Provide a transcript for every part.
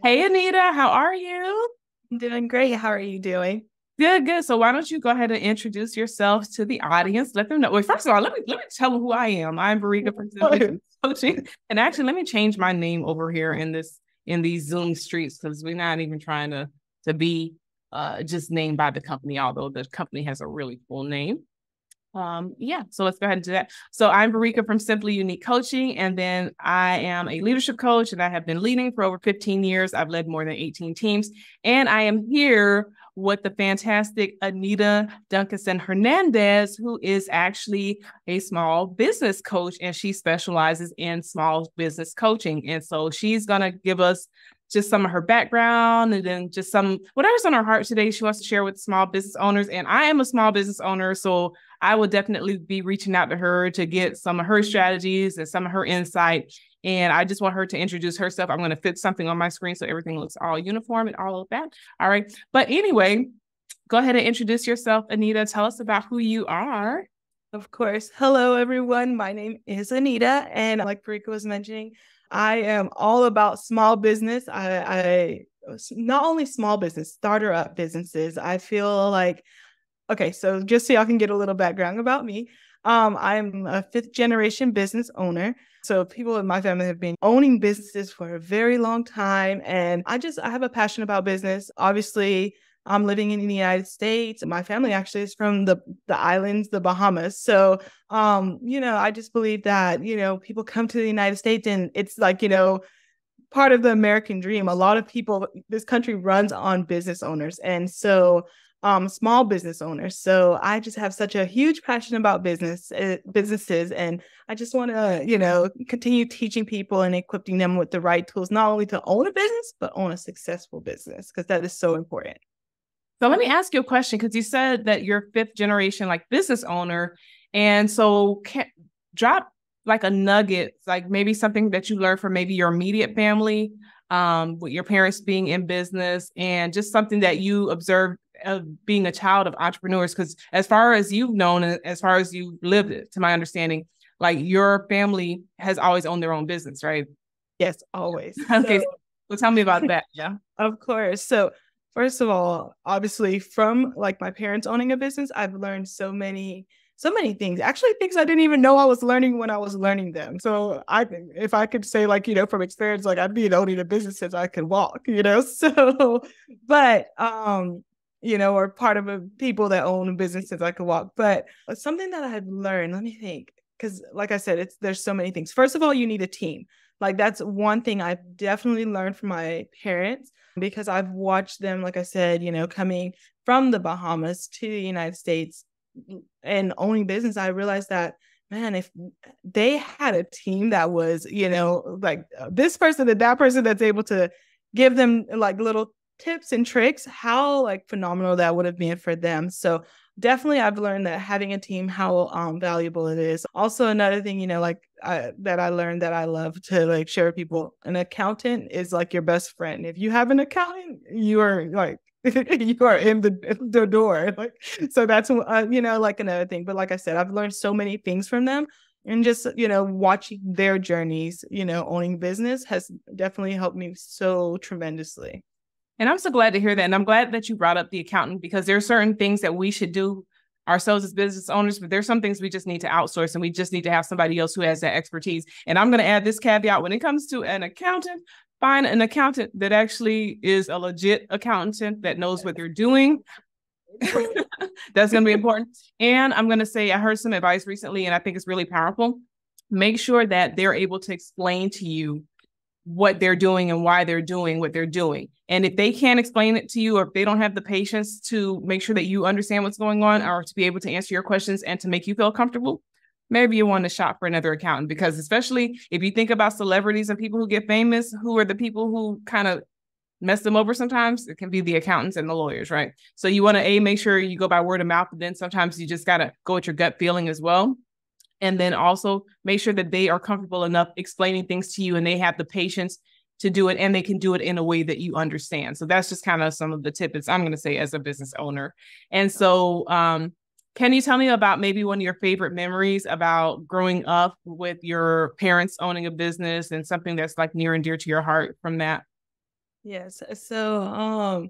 Hey, Anita, how are you? I'm doing great. How are you doing? Good, good. So why don't you go ahead and introduce yourself to the audience? Let them know. Well, first of all, let me tell them who I am. I'm Barika from Simply Coaching. And actually, let me change my name over here in these Zoom streets because we're not even trying to be just named by the company, although the company has a really cool name. Yeah, so let's go ahead and do that. So I'm Barika from Simply Unique Coaching, and then I am a leadership coach, and I have been leading for over 15 years. I've led more than 18 teams, and I am here with the fantastic Anita Duncanson Hernandez, who is actually a small business coach, and she specializes in small business coaching. And so she's gonna give us just some of her background and then just some whatever's on her heart today she wants to share with small business owners. And I am a small business owner, so I will definitely be reaching out to her to get some of her strategies and some of her insight. And I just want her to introduce herself. I'm going to fit something on my screen so everything looks all uniform and all of that. All right. But anyway, go ahead and introduce yourself, Anita. Tell us about who you are. Of course. Hello, everyone. My name is Anita. And like Parika was mentioning, I am all about small business. I not only small business, starter up businesses. I feel like, okay, so just so y'all can get a little background about me, I'm a fifth generation business owner. So people in my family have been owning businesses for a very long time. And I have a passion about business. Obviously, I'm living in the United States. My family actually is from the islands, the Bahamas. So, I just believe that, people come to the United States and it's like, part of the American dream. A lot of people, this country runs on business owners. And so, small business owners. So I just have such a huge passion about businesses. And I just want to, continue teaching people and equipping them with the right tools, not only to own a business, but own a successful business, because that is so important. So let me ask you a question because you said that you're fifth generation like business owner. And so drop like a nugget, like maybe something that you learned from maybe your immediate family, with your parents being in business and just something that you observed of being a child of entrepreneurs. Because as far as you've known and as far as you lived it, to my understanding, like your family has always owned their own business, right? Yes, always. Okay. So tell me about that. Yeah. Of course. So first of all, obviously from like my parents owning a business, I've learned so many things. Actually, things I didn't even know I was learning when I was learning them. So if I could say like, from experience, like I've been owning a business since I could walk, So, but or part of people that own a business since I could walk. But something that I've learned, let me think, because like I said, there's so many things. First of all, you need a team. Like that's one thing I've definitely learned from my parents because I've watched them, like I said, coming from the Bahamas to the United States and owning business. I realized that, man, if they had a team that was, like this person and that person that's able to give them like little tips and tricks, how like phenomenal that would have been for them. So definitely I've learned that having a team, how valuable it is. Also another thing, that I learned that I love to like share with people, an accountant is like your best friend. If you have an accountant, you are like you are in the door. Like, so that's like another thing. But like I said, I've learned so many things from them. And just, watching their journeys, owning business has definitely helped me so tremendously. And I'm so glad to hear that. And I'm glad that you brought up the accountant because there are certain things that we should do ourselves as business owners, but there's some things we just need to outsource and we just need to have somebody else who has that expertise. And I'm going to add this caveat when it comes to an accountant, find an accountant that actually is a legit accountant that knows what they're doing. That's going to be important. And I'm going to say, I heard some advice recently, and I think it's really powerful. Make sure that they're able to explain to you what they're doing and why they're doing what they're doing. And if they can't explain it to you, or if they don't have the patience to make sure that you understand what's going on, or to be able to answer your questions and to make you feel comfortable, maybe you want to shop for another accountant. Because especially if you think about celebrities and people who get famous, who are the people who kind of mess them over sometimes, it can be the accountants and the lawyers, right? So you want to make sure you go by word of mouth, but then sometimes you just got to go with your gut feeling as well. And then also make sure that they are comfortable enough explaining things to you and they have the patience to do it and they can do it in a way that you understand. So that's just kind of some of the tips I'm going to say as a business owner. And so can you tell me about maybe one of your favorite memories about growing up with your parents owning a business and something that's like near and dear to your heart from that? Yes. So,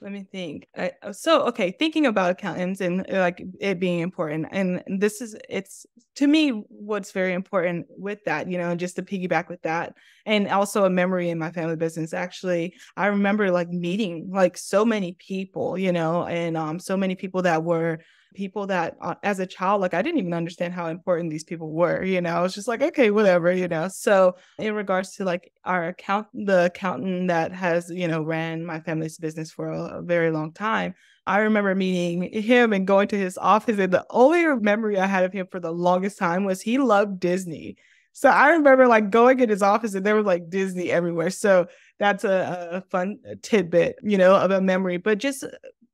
let me think. Okay, thinking about accountants and like it being important, and it's to me what's very important with that, just to piggyback with that, and also a memory in my family business. Actually, I remember like meeting like so many people, and so many people that were people that as a child, like I didn't even understand how important these people were. I was just like, okay, whatever. So in regards to like the accountant that has, ran my family's business for a very long time, I remember meeting him and going to his office. And the only memory I had of him for the longest time was he loved Disney. So I remember like going in his office and there was like Disney everywhere. So that's a fun tidbit, of a memory. But just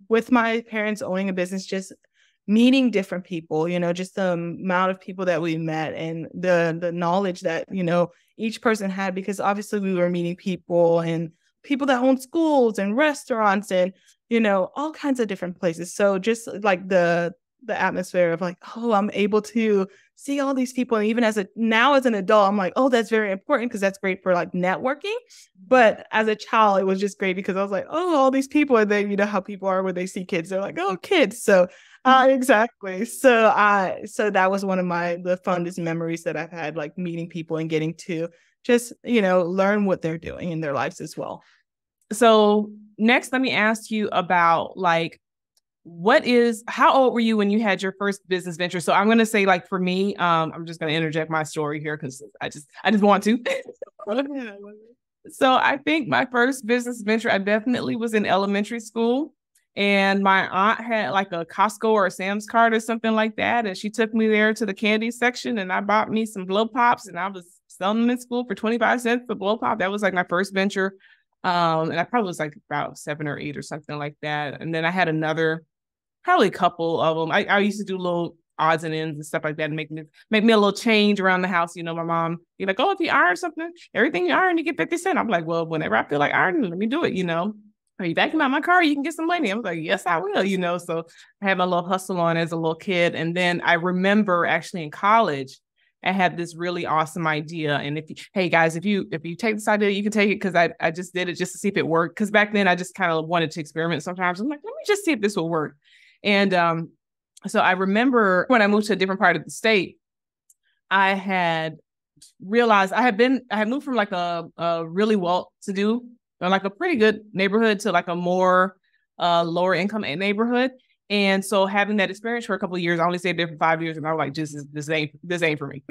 with my parents owning a business, just meeting different people, just the amount of people that we met and the knowledge that, each person had, because obviously we were meeting people and people that own schools and restaurants and, all kinds of different places. So just like the atmosphere of like, oh, I'm able to see all these people. And even as an adult, I'm like, oh, that's very important because that's great for like networking. But as a child, it was just great because I was like, oh, all these people. And then, how people are when they see kids, they're like, oh, kids. So exactly. So that was one of the fondest memories that I've had, like meeting people and getting to just, learn what they're doing in their lives as well. So next, let me ask you about like, how old were you when you had your first business venture? So I'm going to say like for me, I'm just going to interject my story here because I just want to. So I think my first business venture, I definitely was in elementary school. And my aunt had like a Costco or a Sam's card or something like that. And she took me there to the candy section and I bought me some blow pops and I was selling them in school for 25 cents for blow pop. That was like my first venture. And I probably was like about 7 or 8 or something like that. And then I had probably a couple of them. I used to do little odds and ends and stuff like that and make me a little change around the house. My mom, you're like, oh, if you iron something, everything you iron, you get 50 cents. I'm like, well, whenever I feel like ironing, let me do it, Are you vacuuming out my car? You can get some money. I was like, yes, I will, So I had my little hustle on as a little kid. And then I remember actually in college, I had this really awesome idea. And hey guys, if you take this idea, you can take it because I just did it just to see if it worked. Because back then I just kind of wanted to experiment sometimes. I'm like, let me just see if this will work. And so I remember when I moved to a different part of the state, I had realized I had moved from like a really well-to-do or like a pretty good neighborhood to like a more lower income neighborhood. And so having that experience for a couple of years, I only stayed there for 5 years, and I was like, this ain't for me.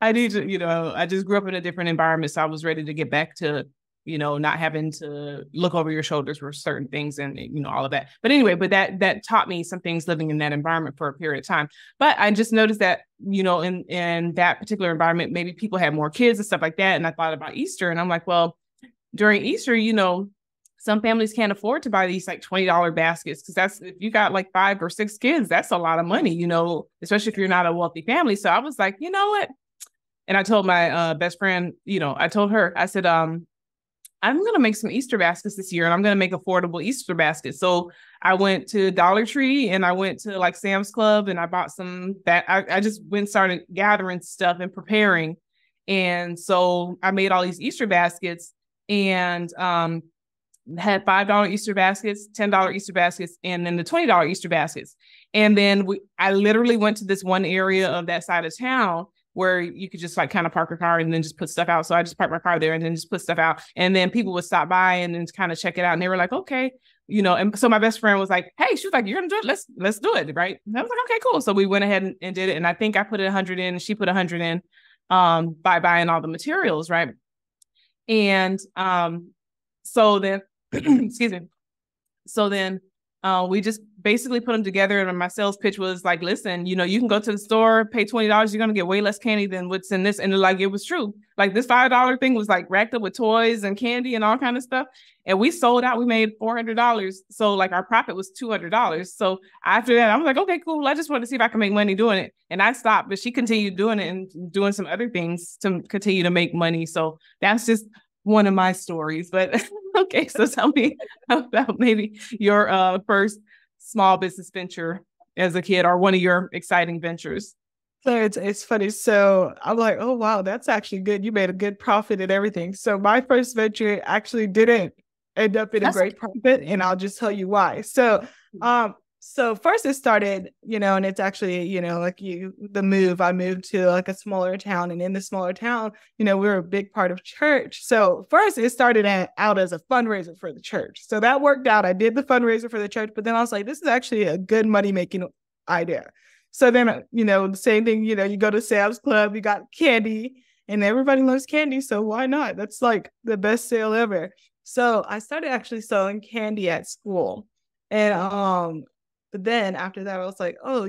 I need to, I just grew up in a different environment, so I was ready to get back to, not having to look over your shoulders for certain things and all of that. But anyway, that taught me some things living in that environment for a period of time. But I just noticed that in that particular environment, maybe people had more kids and stuff like that. And I thought about Easter, and I'm like, well, during Easter, some families can't afford to buy these like $20 baskets because if you got like 5 or 6 kids, that's a lot of money, especially if you're not a wealthy family. So I was like, you know what? And I told my best friend, I told her, I said, I'm going to make some Easter baskets this year and I'm going to make affordable Easter baskets. So I went to Dollar Tree and I went to like Sam's Club and I bought some that I just went and started gathering stuff and preparing. And so I made all these Easter baskets and had $5 Easter baskets, $10 Easter baskets, and then the $20 Easter baskets. And then I literally went to this one area of that side of town where you could just like kind of park your car and then just put stuff out. So I just parked my car there and then just put stuff out. And then people would stop by and then kind of check it out. And they were like, okay, and so my best friend was like, hey, she was like, you're going to do it. Let's do it. Right. And I was like, okay, cool. So we went ahead and did it. And I think I put 100 in and she put 100 in by buying all the materials. Right. And so then, excuse me. So then we just basically put them together. And my sales pitch was like, listen, you can go to the store, pay $20. You're going to get way less candy than what's in this. And like, it was true. Like this $5 thing was like racked up with toys and candy and all kind of stuff. And we sold out. We made $400. So like our profit was $200. So after that, I was like, okay, cool. I just wanted to see if I can make money doing it. And I stopped, but she continued doing it and doing some other things to continue to make money. So that's just one of my stories. But okay, so tell me about maybe your first small business venture as a kid or one of your exciting ventures. So it's funny. So I'm like, oh wow, that's actually good. You made a good profit and everything. So my first venture actually didn't end up in a That's great profit, and I'll just tell you why. So first it started, and it's actually, like I moved to like a smaller town, and in the smaller town, we're a big part of church. So first it started out as a fundraiser for the church. So that worked out. I did the fundraiser for the church, but then I was like, this is actually a good money making idea. So then, the same thing, you go to Sam's Club, you got candy, and everybody loves candy. So why not? That's like the best sale ever. So I started actually selling candy at school. And but then after that, I was like, oh,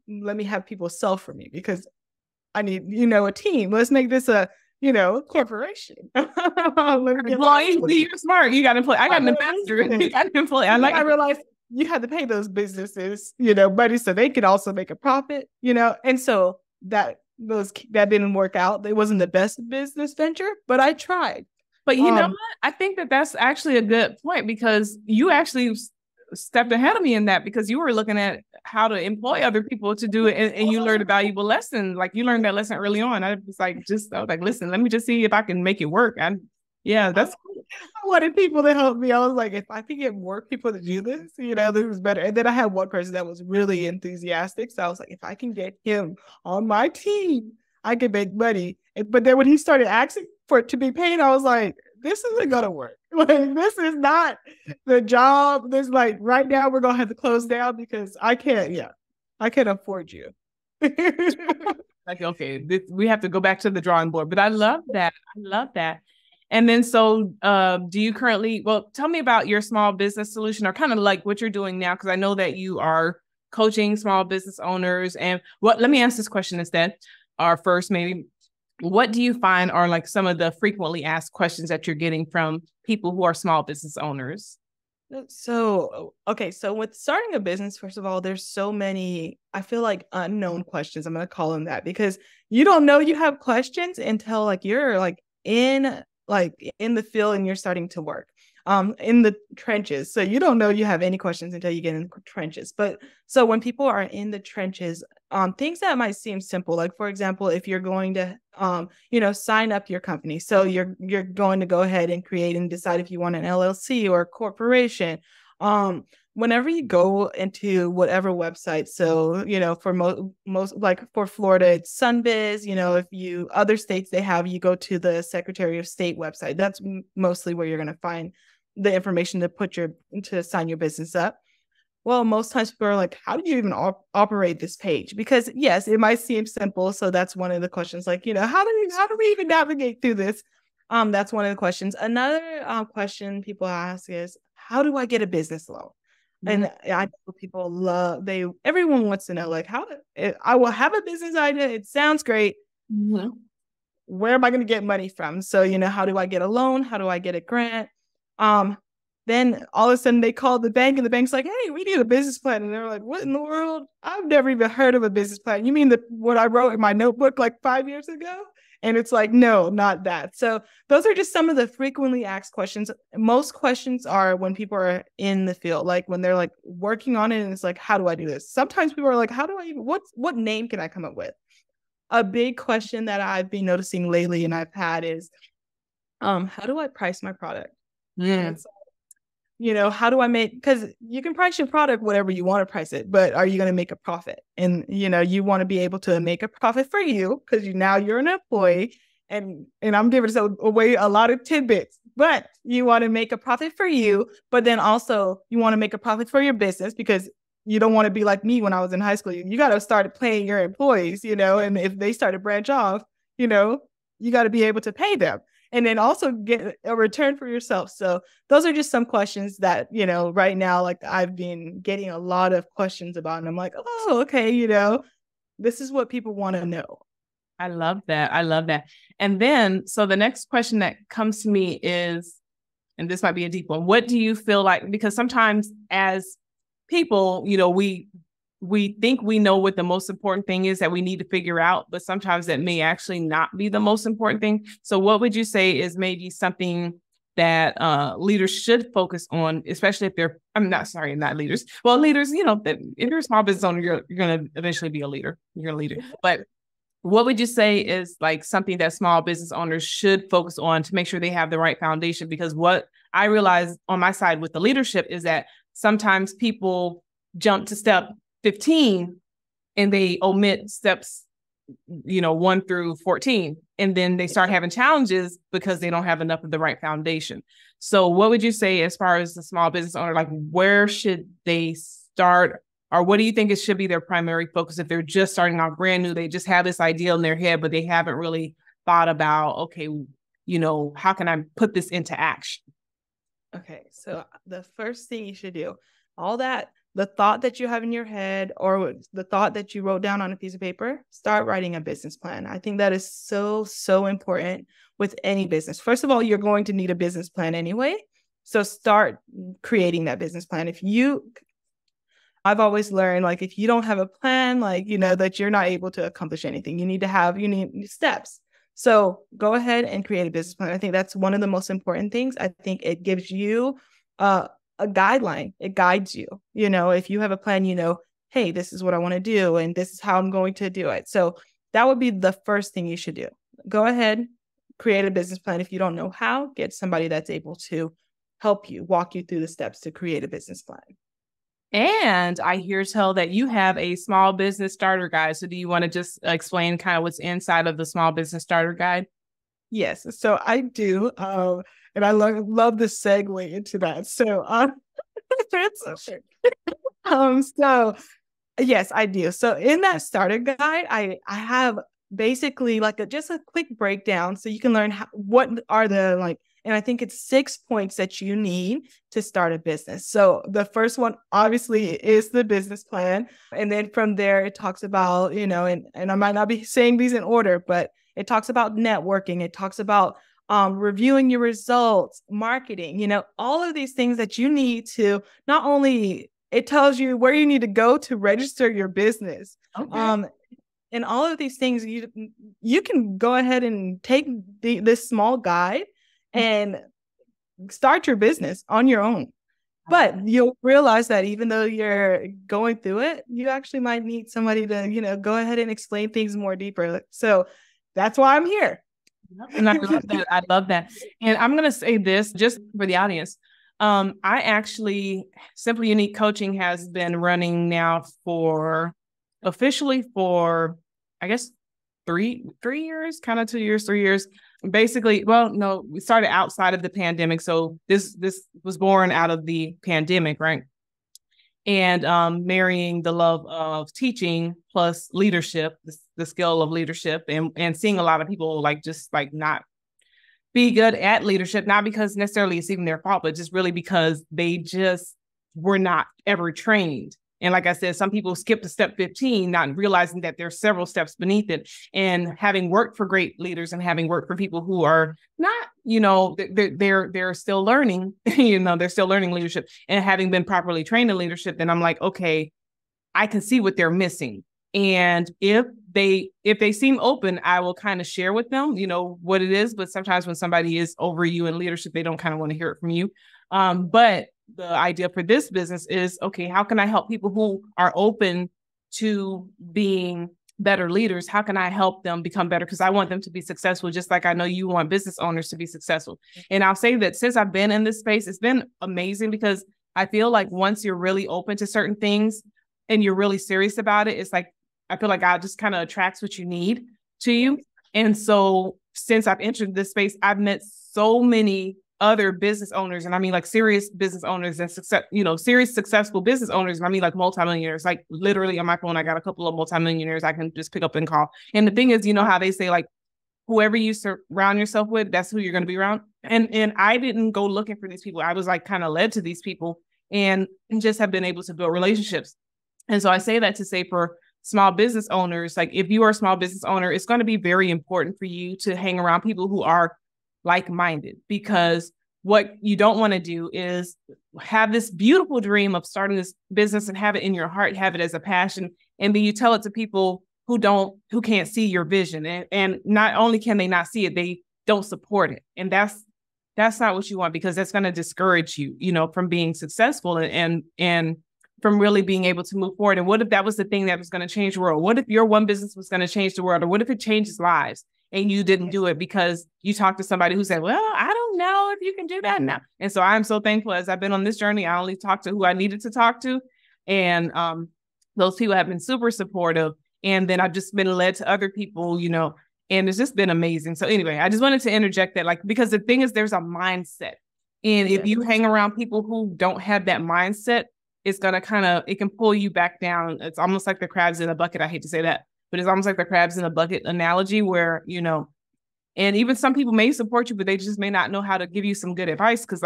let me have people sell for me because I need, a team. Let's make this a, corporation. well, you're smart. You got to employ. I got an ambassador. You got to employ. I realized you had to pay those businesses, money so they could also make a profit, and so that didn't work out. It wasn't the best business venture, but I tried. But you know what? I think that's actually a good point because you actually stepped ahead of me in that because you were looking at how to employ other people to do it, and you learned a valuable lesson. Like you learned that lesson early on. I was like, listen, let me just see if I can make it work. And yeah, that's cool. I wanted people to help me. I was like, if I could get more people to do this, this was better. And then I had one person that was really enthusiastic. So I was like, if I can get him on my team, I can make money. But then when he started asking for it to be paid, I was like, this isn't gonna work. Like, this is not the job. This like right now we're gonna have to close down because I can't afford you. Like, okay, we have to go back to the drawing board. But I love that. And then so do you currently, tell me about your small business solution or kind of like what you're doing now, because I know that you are coaching small business owners. And let me ask this question instead, or first maybe. What do you find are like some of the frequently asked questions that you're getting from people who are small business owners? So with starting a business, first of all, there's so many, I feel like unknown questions. I'm going to call them that because you don't know you have questions until like you're like in the field and you're starting to work in the trenches. So you don't know you have any questions until you get in the trenches. But so when people are in the trenches, things that might seem simple, like for example, if you're going to sign up your company. So you're going to go ahead and create and decide if you want an LLC or a corporation. Whenever you go into whatever website, so for most like for Florida, it's Sunbiz. If other states they have, you go to the Secretary of State website. That's mostly where you're going to find the information to sign your business up. Well, most times people are like, how do you even operate this page? Because yes, it might seem simple. So that's one of the questions. Like, how do we even navigate through this? That's one of the questions. Another question people ask is, how do I get a business loan? And I know people everyone wants to know, like, I will have a business idea. It sounds great. Mm-hmm. Where am I going to get money from? So, how do I get a loan? How do I get a grant? Then all of a sudden they call the bank and the bank's like, hey, we need a business plan. And they're like, what in the world? I've never even heard of a business plan. You mean what I wrote in my notebook like 5 years ago? And it's like, no, not that. So those are just some of the frequently asked questions. Most questions are when people are in the field, like when they're like working on it and it's like, how do I do this? Sometimes people are like, what name can I come up with? A big question that I've been noticing lately and I've had is, how do I price my product? Yeah. How do I because you can price your product whatever you want to price it, but are you going to make a profit? And, you want to be able to make a profit for you because now you're an employee and I'm giving away a lot of tidbits, but you want to make a profit for you, but then also you want to make a profit for your business because you don't want to be like me when I was in high school. You got to start paying your employees, and if they start to branch off, you got to be able to pay them. And then also get a return for yourself. So those are just some questions that, right now, like I've been getting a lot of questions about. And I'm like, oh, okay, this is what people want to know. I love that. And then, so the next question that comes to me is, and this might be a deep one, what do you feel like, because sometimes as people, we think we know what the most important thing is that we need to figure out, but sometimes that may actually not be the most important thing. So what would you say is maybe something that leaders should focus on, especially if they're, I'm not sorry, not leaders. Well, leaders, you know, if you're a small business owner, you're going to eventually be a leader. You're a leader. But what would you say is like something that small business owners should focus on to make sure they have the right foundation? Because what I realize on my side with the leadership is that sometimes people jump to step 15 and they omit steps, you know, 1 through 14. And then they start having challenges because they don't have enough of the right foundation. So what would you say as far as the small business owner, like where should they start? Or what do you think it should be their primary focus if they're just starting out brand new? They just have this idea in their head, but they haven't really thought about, okay, you know, how can I put this into action? Okay, so the first thing you should do, all that, the thought that you have in your head or the thought that you wrote down on a piece of paper, start writing a business plan. I think that is so, so important with any business. First of all, you're going to need a business plan anyway. So start creating that business plan. I've always learned, like, if you don't have a plan, like, you know, that you're not able to accomplish anything. You need steps. So go ahead and create a business plan. I think that's one of the most important things. I think it gives you a guideline. It guides you. You know, if you have a plan, you know, hey, this is what I want to do, and this is how I'm going to do it. So that would be the first thing you should do. Go ahead, create a business plan. If you don't know how, get somebody that's able to help you, walk you through the steps to create a business plan. And I hear tell that you have a small business starter guide. So do you want to just explain kind of what's inside of the small business starter guide? Yes, so I do. And I love the segue into that. So, so yes, I do. So in that starter guide, I have basically like just a quick breakdown so you can learn what are the like, and I think it's 6 points that you need to start a business. So the first one obviously is the business plan. And then from there, it talks about, you know, and I might not be saying these in order, but it talks about networking. It talks about reviewing your results, marketing, you know, all of these things that you need to not only, it tells you where you need to go to register your business. Okay. And all of these things, you can go ahead and take this small guide and start your business on your own. But you'll realize that even though you're going through it, you actually might need somebody to, you know, go ahead and explain things more deeper. So that's why I'm here. And I love that. I love that. And I'm going to say this just for the audience. I actually, Simply Unique Coaching has been running now officially for, I guess, 3 years, kind of 2 years, 3 years. Basically, well, no, we started outside of the pandemic. So this was born out of the pandemic, right? And marrying the love of teaching plus leadership, the skill of leadership, and seeing a lot of people like just like not be good at leadership, not because necessarily it's even their fault, but just really because they just were not ever trained. And like I said, some people skip to step 15, not realizing that there's several steps beneath it. And having worked for great leaders and having worked for people who are not, you know, they're still learning, you know, they're still learning leadership, and having been properly trained in leadership, then I'm like, okay, I can see what they're missing. And if they seem open, I will kind of share with them, you know, what it is. But sometimes when somebody is over you in leadership, they don't kind of want to hear it from you. But the idea for this business is, okay, how can I help people who are open to being better leaders? How can I help them become better? Because I want them to be successful, just like I know you want business owners to be successful. And I'll say that since I've been in this space, it's been amazing, because I feel like once you're really open to certain things and you're really serious about it, it's like, I feel like God just kind of attracts what you need to you. And so since I've entered this space, I've met so many other business owners, and I mean like serious business owners and serious successful business owners. And I mean like multimillionaires, like literally on my phone, I got a couple of multimillionaires I can just pick up and call. And the thing is, you know how they say like, whoever you surround yourself with, that's who you're going to be around. And I didn't go looking for these people. I was like kind of led to these people and just have been able to build relationships. And so I say that to say for small business owners, like if you are a small business owner, it's going to be very important for you to hang around people who are like-minded, because what you don't want to do is have this beautiful dream of starting this business and have it in your heart, have it as a passion. And then you tell it to people who can't see your vision. And not only can they not see it, they don't support it. And that's that's not what you want, because that's going to discourage you, from being successful and from really being able to move forward. And what if that was the thing that was going to change the world? What if your one business was going to change the world? Or what if it changes lives and you didn't do it because you talked to somebody who said, well, I don't know if you can do that now. And so I'm so thankful, as I've been on this journey, I only talked to who I needed to talk to. And those people have been super supportive. And then I've just been led to other people, and it's just been amazing. So anyway, I just wanted to interject that, because the thing is, there's a mindset. And if you hang around people who don't have that mindset, it's going to it can pull you back down. It's almost like the crabs in a bucket. I hate to say that, but it's almost like the crabs in a bucket analogy where, and even some people may support you, but they just may not know how to give you some good advice. Cause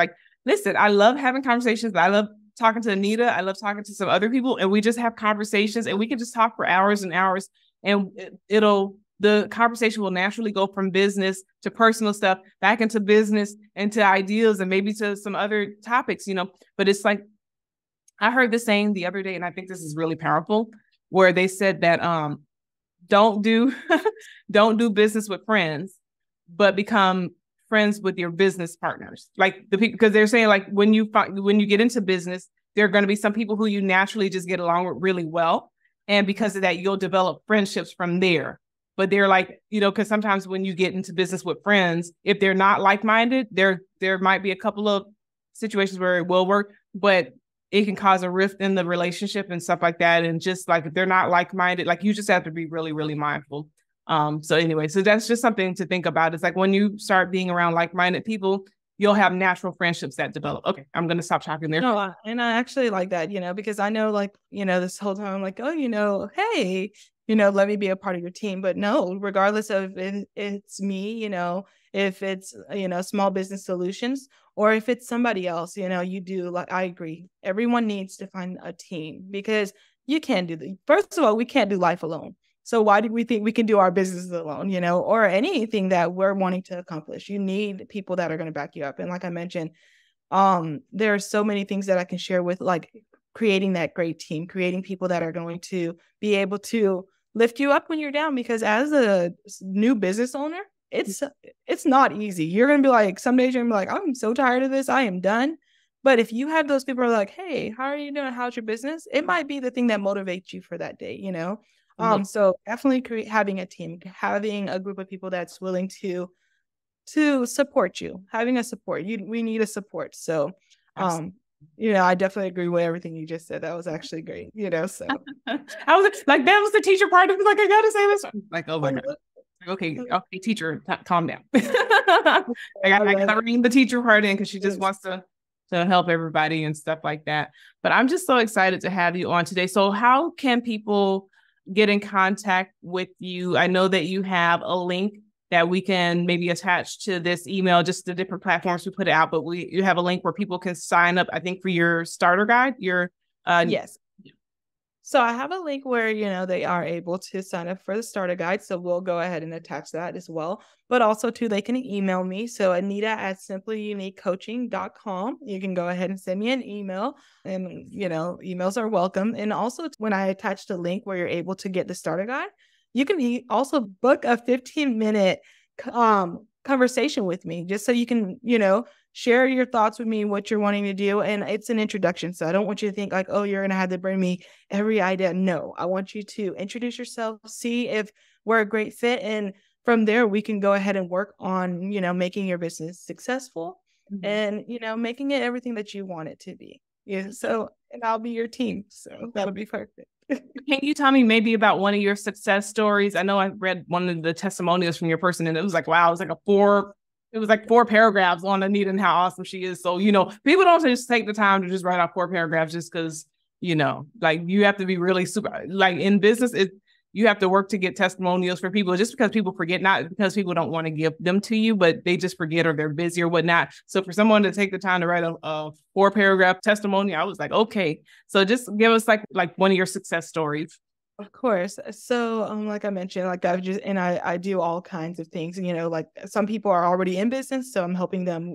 listen, I love having conversations. I love talking to Anita. I love talking to some other people, and we just have conversations, and we can just talk for hours and hours, and the conversation will naturally go from business to personal stuff, back into business, into ideas, and maybe to some other topics, but it's like, I heard this saying the other day, and I think this is really powerful, where they said that don't do business with friends, but become friends with your business partners. Like the people, because they're saying, like, when you get into business, there are going to be some people who you naturally just get along with really well, and because of that, you'll develop friendships from there. But they're like, because sometimes when you get into business with friends, if they're not like-minded, there might be a couple of situations where it will work, but it can cause a rift in the relationship and stuff like that. And just like, if they're not like-minded, like, you just have to be really, really mindful. So anyway, so that's just something to think about. It's like, when you start being around like-minded people, you'll have natural friendships that develop. Okay, I'm going to stop talking there. No, and I actually like that, because I know, like, this whole time I'm like, oh, hey, let me be a part of your team. But no, regardless of if it's me, if it's, small business solutions, or if it's somebody else, you do, like, I agree. Everyone needs to find a team, because you can't first of all, we can't do life alone. So why do we think we can do our business alone, or anything that we're wanting to accomplish? You need people that are going to back you up. And like I mentioned, there are so many things that I can share with, like, creating that great team, creating people that are going to be able to lift you up when you're down, because as a new business owner, it's not easy. You're going to be like, some days you're going to be like, I'm so tired of this, I am done. But if you have those people who are like, hey, how are you doing? How's your business? It might be the thing that motivates you for that day, So definitely having a team, having a group of people that's willing to support you, having a support. We need a support. So, I definitely agree with everything you just said. That was actually great, so. I was like, that was the teacher part. I was like, I got to say this. Like, oh my God. Okay, teacher, calm down. I got to bring the teacher part in, because she just wants to help everybody and stuff like that. But I'm just so excited to have you on today. So how can people get in contact with you? I know that you have a link that we can maybe attach to this email, just the different platforms we put it out, but you have a link where people can sign up, I think, for your starter guide, yes. So I have a link where, they are able to sign up for the starter guide. So we'll go ahead and attach that as well. But also too, they can email me. So Anita@simplyuniquecoaching.com. You can go ahead and send me an email, and, emails are welcome. And also, when I attach the link where you're able to get the starter guide, you can also book a 15-minute conversation with me, just so you can, share your thoughts with me, what you're wanting to do. And it's an introduction. So I don't want you to think like, oh, you're going to have to bring me every idea. No, I want you to introduce yourself, see if we're a great fit. And from there, we can go ahead and work on, making your business successful, and, making it everything that you want it to be. Yeah. So, and I'll be your team. So that'll be perfect. Can you tell me maybe about one of your success stories? I know I read one of the testimonials from your person, and it was like, wow, it was like 4 paragraphs on Anita and how awesome she is. So, people don't just take the time to just write out 4 paragraphs just because, like, you have to be really super, like, in business, you have to work to get testimonials for people, just because people forget, not because people don't want to give them to you, but they just forget, or they're busy or whatnot. So for someone to take the time to write a 4-paragraph testimony, I was like, okay. So just give us like one of your success stories. Of course. So, like I mentioned, like I do all kinds of things, like some people are already in business. So I'm helping them,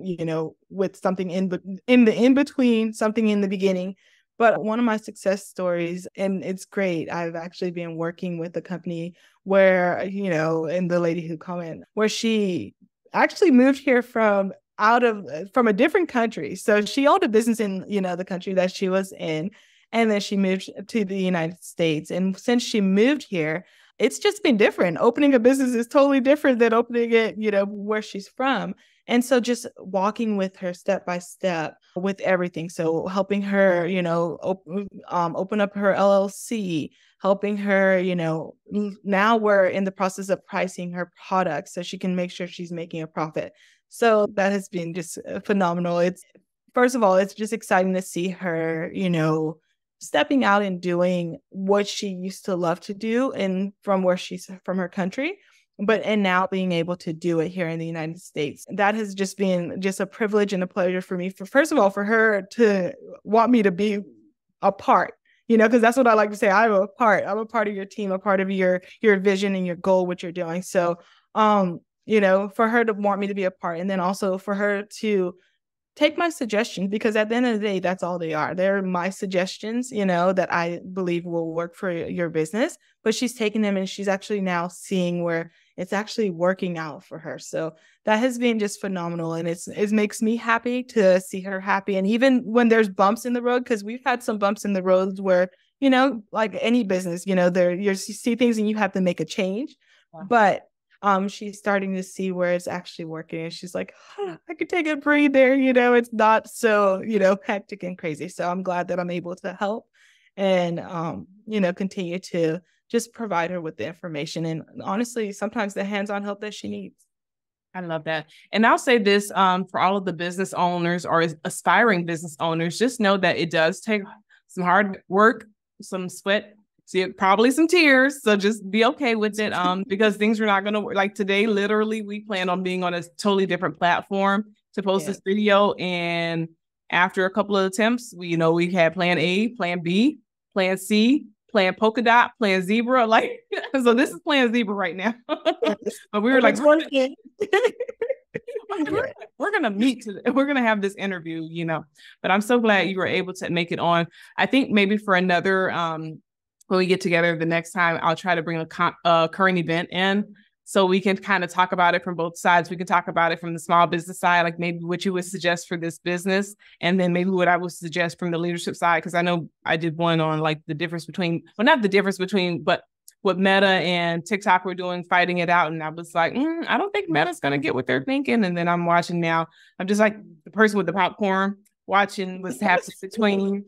with something in between, something in the beginning. But one of my success stories, and it's great, I've actually been working with a company where, and the lady who commented, where she actually moved here from from a different country. So she owned a business in, the country that she was in. And then she moved to the United States. And since she moved here, it's just been different. Opening a business is totally different than opening it, where she's from. And so just walking with her step by step with everything. So helping her, open up her LLC, helping her, now we're in the process of pricing her products so she can make sure she's making a profit. So that has been just phenomenal. First of all, it's just exciting to see her, stepping out and doing what she used to love to do and from where she's from her country, and now being able to do it here in the United States. That has just been just a privilege and a pleasure for me, first of all, for her to want me to be a part, because that's what I like to say. I'm a part of your team, a part of your vision and your goal, what you're doing. So, for her to want me to be a part, and then also for her to take my suggestions, because at the end of the day, that's all they are. They're my suggestions, that I believe will work for your business. But she's taking them and she's actually now seeing where it's actually working out for her. So that has been just phenomenal. And it makes me happy to see her happy. And even when there's bumps in the road, because we've had some bumps in the roads where, like any business, you see things and you have to make a change. Wow. But she's starting to see where it's actually working. And she's like, I could take a breather, it's not so, hectic and crazy. So I'm glad that I'm able to help and, continue to just provide her with the information. And honestly, sometimes the hands-on help that she needs. I love that. And I'll say this for all of the business owners or aspiring business owners, just know that it does take some hard work, some sweat, probably some tears. So just be okay with it because things are not going to work. Like today, literally, we plan on being on a totally different platform to post this video. And after a couple of attempts, we had plan A, plan B, plan C, plan polka dot, plan zebra. Like, so this is plan zebra right now. But we were like, we're going to meet today. We're going to have this interview, but I'm so glad you were able to make it on. I think maybe for another, when we get together the next time, I'll try to bring a current event in so we can kind of talk about it from both sides. We can talk about it from the small business side, like maybe what you would suggest for this business, and then maybe what I would suggest from the leadership side. Because I know I did one on like the difference between, well, not the difference between, but what Meta and TikTok were doing, fighting it out. And I was like, I don't think Meta's going to get what they're thinking. And then I'm watching now. I'm just like the person with the popcorn watching what's happening between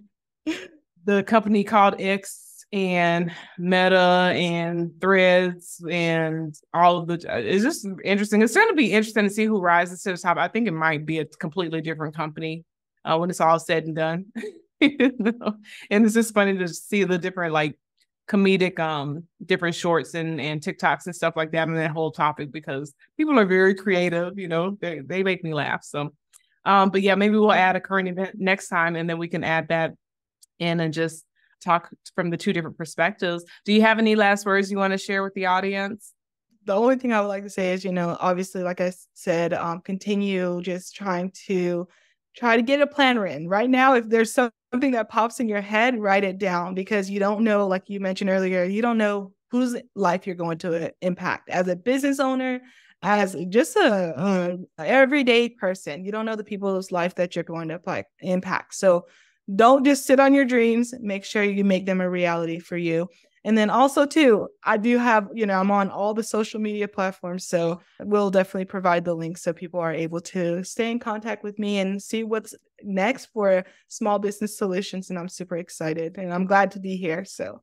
the company called X and Meta and Threads and all of it's just interesting. It's going to be interesting to see who rises to the top. I think it might be a completely different company when it's all said and done. And it's just funny to see the different like comedic different shorts and TikToks and stuff like that on that whole topic, because people are very creative, they make me laugh. So but yeah, maybe we'll add a current event next time, and then we can add that in and just talk from the two different perspectives. Do you have any last words you want to share with the audience? The only thing I would like to say is, obviously, like I said, continue just try to get a plan written. Right now, if there's something that pops in your head, write it down, because you don't know, like you mentioned earlier, you don't know whose life you're going to impact as a business owner, as just a everyday person. You don't know the people's life that you're going to impact. So don't just sit on your dreams. Make sure you make them a reality for you. And then also too, I do have, I'm on all the social media platforms, so we'll definitely provide the links so people are able to stay in contact with me and see what's next for Small Business Solutions. And I'm super excited, and I'm glad to be here. So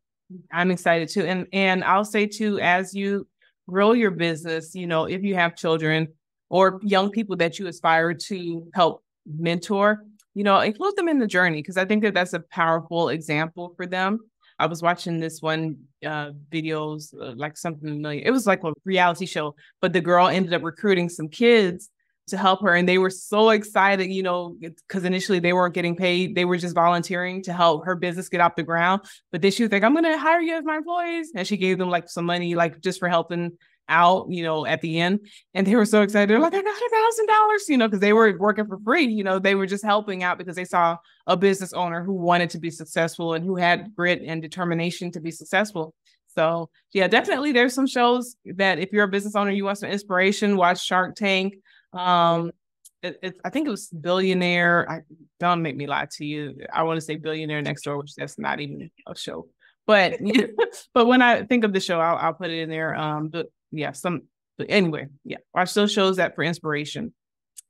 I'm excited too. And I'll say too, as you grow your business, if you have children or young people that you aspire to help mentor, include them in the journey, because I think that that's a powerful example for them. I was watching this one videos, like something familiar. It was like a reality show, but the girl ended up recruiting some kids to help her. And they were so excited, because initially they weren't getting paid. They were just volunteering to help her business get off the ground. But then she was like, I'm going to hire you as my employees. And she gave them like some money, like just for helping out, at the end. And they were so excited. They're like, I got $1,000, because they were working for free. They were just helping out because they saw a business owner who wanted to be successful and who had grit and determination to be successful. So yeah, definitely there's some shows that if you're a business owner, you want some inspiration, watch Shark Tank. I think it was Billionaire. Don't make me lie to you. I want to say Billionaire Next Door, which that's not even a show. But but when I think of the show, I'll put it in there. But yeah, but anyway, yeah, watch those shows that for inspiration.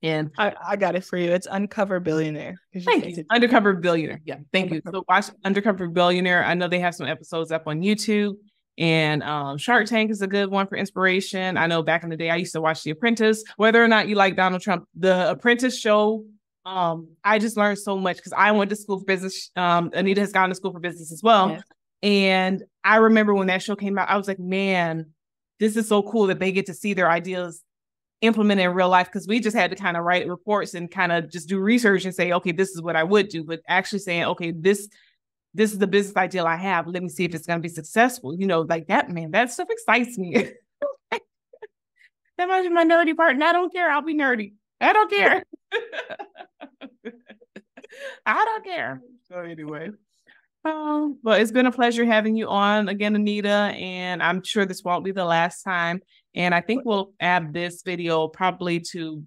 And I got it for you. It's Uncover Billionaire. Thank you. Undercover Billionaire. Yeah, thank you. So watch Undercover Billionaire. I know they have some episodes up on YouTube. And Shark Tank is a good one for inspiration. I know back in the day, I used to watch The Apprentice. Whether or not you like Donald Trump, The Apprentice show, I just learned so much because I went to school for business. Anita has gone to school for business as well. Yes. And I remember when that show came out, I was like, man, this is so cool that they get to see their ideas implemented in real life, because we just had to kind of write reports and kind of just do research and say, okay, this is what I would do. But actually saying, okay, this is the business idea I have. Let me see if it's going to be successful. You know, like that, man, that stuff excites me. That might be my nerdy part. And I don't care. I'll be nerdy. I don't care. I don't care. So anyway. Well, it's been a pleasure having you on again, Anita, and I'm sure this won't be the last time. And I think we'll add this video probably to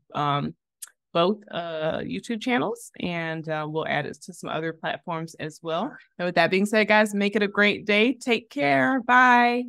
both YouTube channels, and we'll add it to some other platforms as well. And with that being said, guys, make it a great day. Take care. Bye.